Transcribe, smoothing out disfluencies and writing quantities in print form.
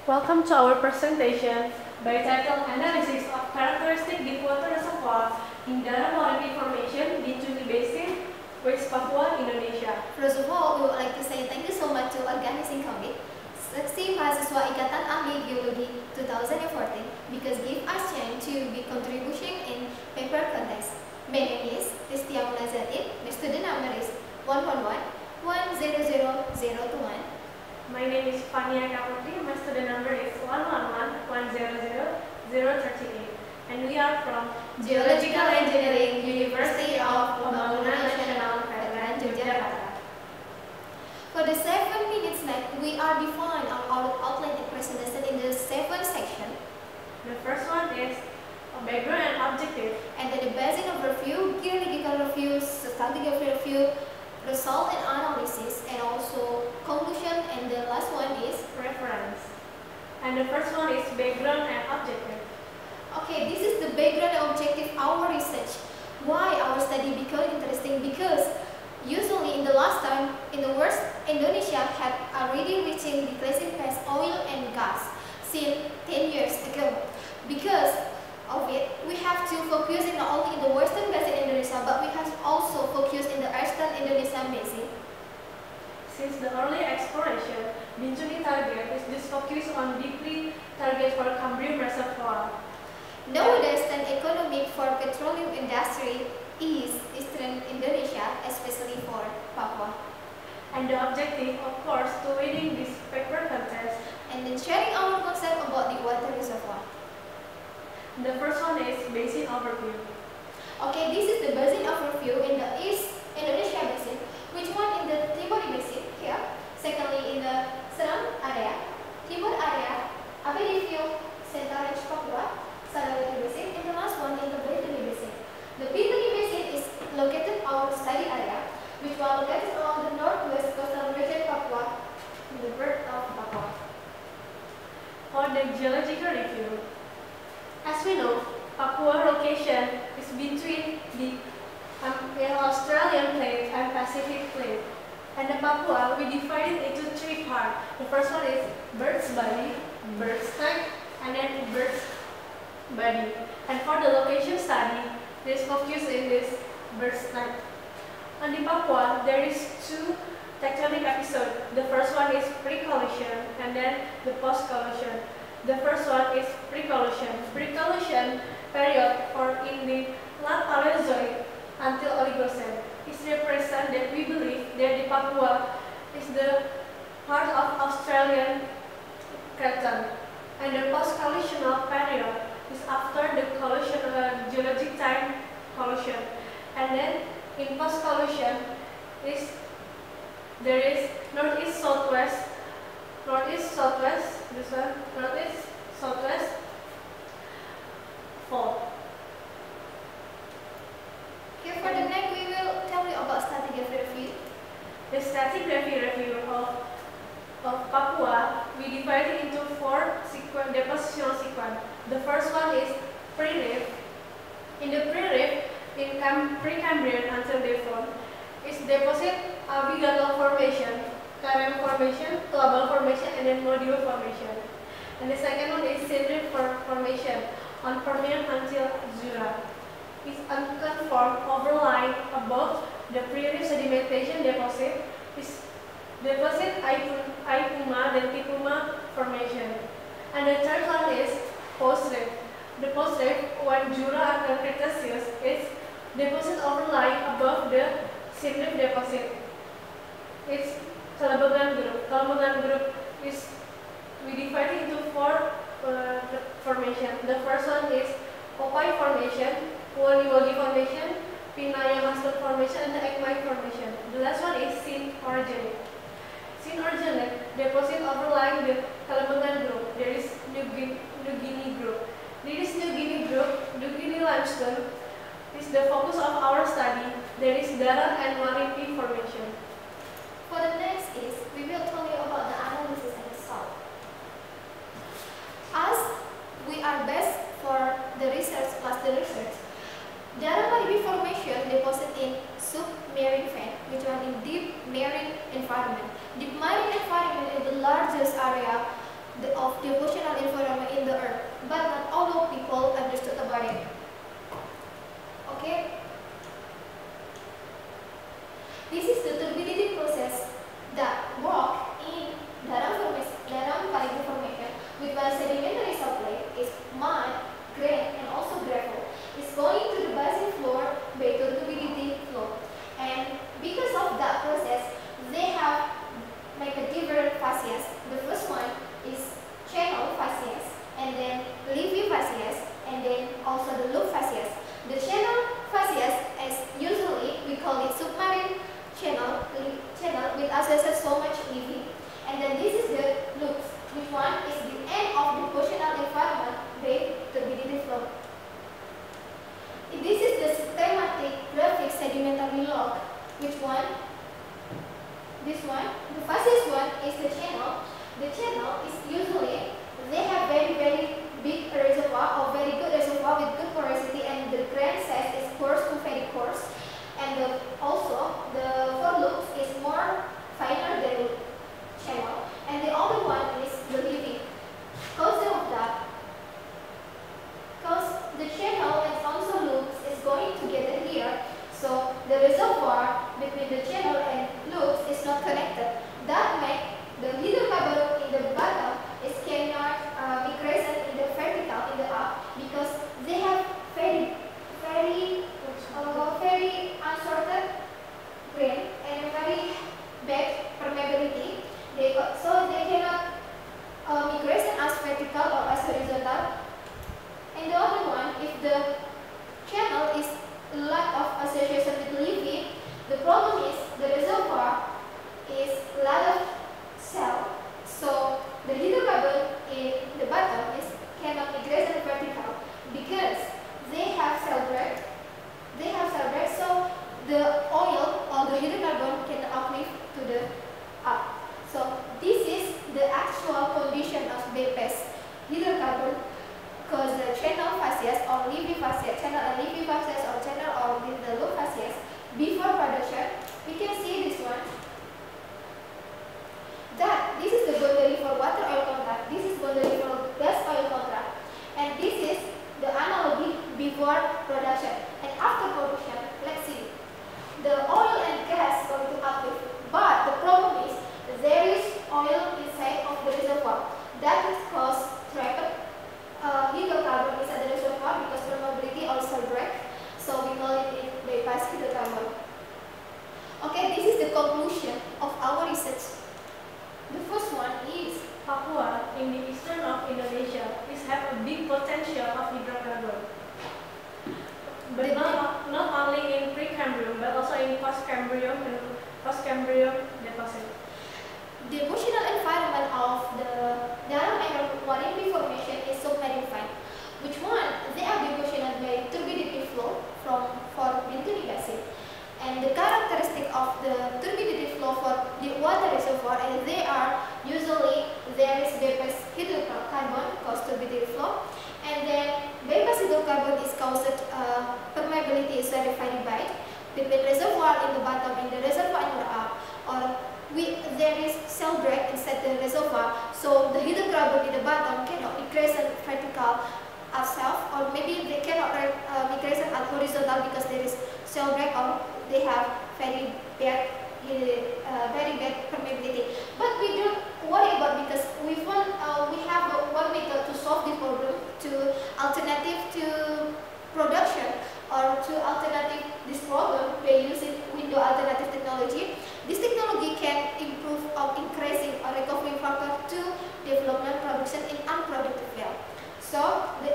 Welcome to our presentation by title Analysis of Characteristic Deepwater Reservoir in Daram-Moretti Formation, Bintuni Basin, West Papua, Indonesia. First of all, we would like to say thank you so much to organizing kami, Seksi Mahasiswa Ikatan Ahli Geologi 2014, because give us chance to be contributing in paper contest. My name is Ristia Munazatin. My student number is 111-100021. My name is Fania Kaputi. My student number is 111-100038. And we are from Geological Engineering, University of Pembangunan Nasional Veteran Yogyakarta. For the 7 minutes left, we are defined our outline and presentation in the 7 section. The first one is a background and objective. And then the basic overview, geological review, stratigraphy review, result and analysis, and also conclusion, and the last one is reference. And the first one is background and objective. Okay, this is the background and objective of our research. Why our study became interesting? Because usually in the last time in the world, Indonesia had already reaching decreasing phase oil and gas since 10 years ago. Because of it, we have to focus not only in the western basin Indonesia, but we have also focused in the eastern Indonesia basin. Since the early exploration, Bintuni target is just focused on deeply target for Cambrian reservoir. Nowadays, the economic for petroleum industry is eastern Indonesia, especially for Papua. And the objective, of course, to winning this paper contest and then sharing our concept about the water reservoir. The first one is basin overview. Okay, this is the basin overview in the East Indonesia basin. Which one in the Timur basin here? Secondly, in the Seram area, Timur area, Abedivio, Central Range Papua, Sulawesi basin, and the last one in the Bintuni basin. The Bintuni basin is located our study area, which was located along the northwest coastal region Papua, in the birth of Papua. For the geological review, as we know, Papua location is between the Australian plate and Pacific plate. And the Papua, we divide it into 3 parts. The first one is bird's body, bird's neck, and then bird's body. And for the location study, this focus in this bird's neck. On the Papua, there is 2 tectonic episodes. The first one is pre-collision and then the post-collision. The first one is pre-collision. Pre-collision period for in the late Paleozoic until Oligocene is represent that we believe that the Papua is the part of Australian craton. And the post-collisional period is after the collision, geologic time collision. And then in post-collision there is northeast southwest, this one, northeast southwest fault. Okay, for the next we will tell you about stratigraphy review. The stratigraphy review of Papua, we divide it into 4 depositional sequence. The first one is pre-reef. In the pre-reef, in Precambrian until Devon, is deposit Abigato formation, Karem formation, Tubal formation, and then Module formation. And the second one is Sindrip formation on Permian until Jura. It's unconformed overlying above the pre-reef sedimentation deposit is deposit Aipuma and Tipuma formation. And the third one is post-reef. The post-reef, when Jura after Cretaceous, is deposit overlying above the Sindrip deposit. It's Talambagan group. Talambagan group is, we divide it into 4 formation. The first one is Popeye formation, Waniwagi formation, Pinaya Master formation, and the Ekmai formation. The last one is Sin Orogenic. Sin Orogenic deposit overlying the Talambagan group. There is New Guinea group. This New Guinea group, New Guinea limestone, is the focus of our study. There is Darat and Maripi formation. For the next is, we will tell you about the analysis and result. As we are best for the research plus the research, Daram-Maripi formation deposit in submarine vent, which one in deep marine environment. Deep marine environment is the largest area of the oceanal environment in the earth, but not all of people understood about it. Okay? This is the turbidity process that work in Daram Valley Formation, which was sedimentary substrate is mud, grain, and also gravel. It's going to the basin floor by turbidity flow. And because of that process, they have like a different fascias. The first one is channel fascias, and then leafy fascias, and then also the loop fascias. The channel fascias, as usually we call it submarine channel with access so much leafy. And then this is the loops, which one is the end of the oceanal environment by turbidity flow. This is the systematic graphic sedimentary log, which one? This one. The fastest one is the channel. The channel is usually, they have very big reservoir or very good reservoir with good porosity, and the grain size is coarse to very coarse. And also the for loops is more finer than channel. And the other one is the leafy. Cause of that, because the channel and also loops is going together here, so the reservoir between the channel and loops is not connected. That makes the hydrocarbon in the bottom is cannot migration in the vertical in the up, because they have very unsorted grain and very bad permeability. So they cannot migration as vertical or as horizontal. And the other one, if the channel is lack of association with leafy, the problem is the reservoir is lot of cell. So the hydrocarbon in the bottom is cannot migration vertical because they have cell break. So the oil or the hydrocarbon can uplift to the up. So this is the actual condition of bypass hydrocarbon, because the channel fascias or leafy fascias, channel and leafy fascias or channel or the loop fascias before production, we can see this one. That this is the boundary for water oil contract, this is boundary for gas oil contract, and this is the analogy before production. And after production, let's see. The oil and gas going to uplift, but the problem is there is oil inside of the reservoir. That is cause trapped hydrocarbon inside the reservoir because permeability also break. So we call it bypass hydrocarbon. Okay, this is the conclusion of our research. The first one is Papua in the eastern of Indonesia is have a big potential of hydrocarbon, but not only in Precambrian but also in Postcambrian and Postcambrian deposit. The emotional environment of the Daram Warimbi formation is submarine fine, which one they are deposited by turbidity flow from Bintuni Basin. And the characteristic of the turbidity flow for the water reservoir, and they are usually there is bypass hydrocarbon caused turbidity flow, and then bypass hydrocarbon is caused permeability is very bad between reservoir in the bottom and the reservoir in the up, or there is cell break inside the reservoir, so the hydrocarbon in the bottom cannot migration vertical itself, or maybe they cannot migration at horizontal because there is cell break or they have very bad permeability. But we don't worry about, because we have one method to solve this problem, to alternative to production or to alternative this problem by using window alternative technology. This technology can improve or increasing or recovery factor to development production in unproductive well. So the